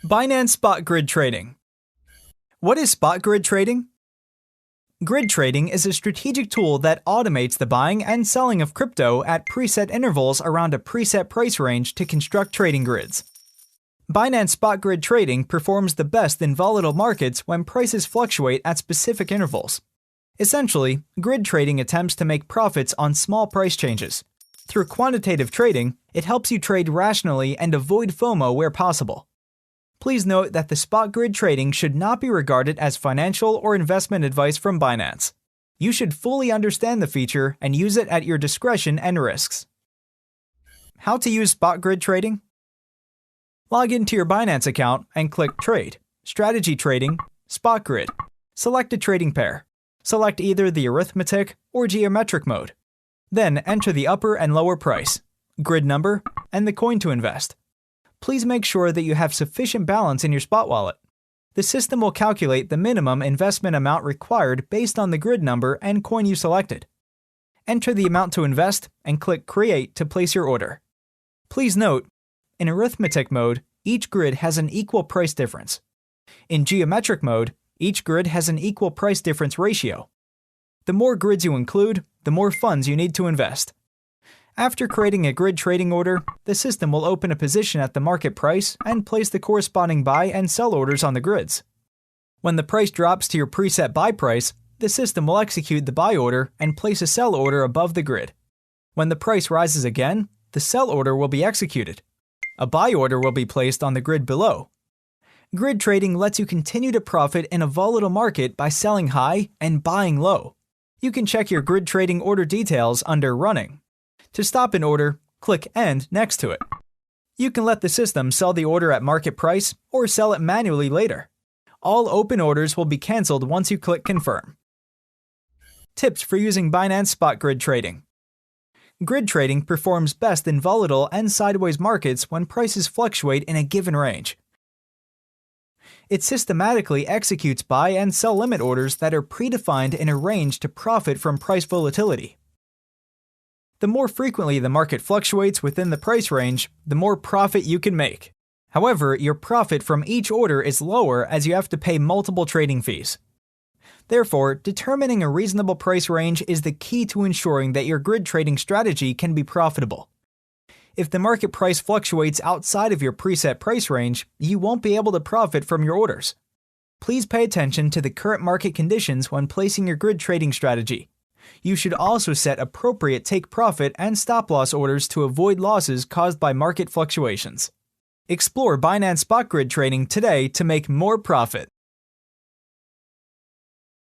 Binance Spot Grid Trading. What is spot grid trading? Grid trading is a strategic tool that automates the buying and selling of crypto at preset intervals around a preset price range to construct trading grids. Binance Spot Grid Trading performs the best in volatile markets when prices fluctuate at specific intervals. Essentially, grid trading attempts to make profits on small price changes. Through quantitative trading, it helps you trade rationally and avoid FOMO where possible. Please note that the spot grid trading should not be regarded as financial or investment advice from Binance. You should fully understand the feature and use it at your discretion and risks. How to use spot grid trading? Log into your Binance account and click Trade, Strategy Trading, Spot Grid. Select a trading pair. Select either the arithmetic or geometric mode. Then enter the upper and lower price, grid number, and the coin to invest. Please make sure that you have sufficient balance in your spot wallet. The system will calculate the minimum investment amount required based on the grid number and coin you selected. Enter the amount to invest and click Create to place your order. Please note, in arithmetic mode, each grid has an equal price difference. In geometric mode, each grid has an equal price difference ratio. The more grids you include, the more funds you need to invest. After creating a grid trading order, the system will open a position at the market price and place the corresponding buy and sell orders on the grids. When the price drops to your preset buy price, the system will execute the buy order and place a sell order above the grid. When the price rises again, the sell order will be executed. A buy order will be placed on the grid below. Grid trading lets you continue to profit in a volatile market by selling high and buying low. You can check your grid trading order details under Running. To stop an order, click End next to it. You can let the system sell the order at market price or sell it manually later. All open orders will be cancelled once you click Confirm. Tips for using Binance Spot Grid Trading. Grid trading performs best in volatile and sideways markets when prices fluctuate in a given range. It systematically executes buy and sell limit orders that are predefined in a range to profit from price volatility. The more frequently the market fluctuates within the price range, the more profit you can make. However, your profit from each order is lower as you have to pay multiple trading fees. Therefore, determining a reasonable price range is the key to ensuring that your grid trading strategy can be profitable. If the market price fluctuates outside of your preset price range, you won't be able to profit from your orders. Please pay attention to the current market conditions when placing your grid trading strategy. You should also set appropriate take profit and stop loss orders to avoid losses caused by market fluctuations. Explore Binance Spot Grid Trading today to make more profit.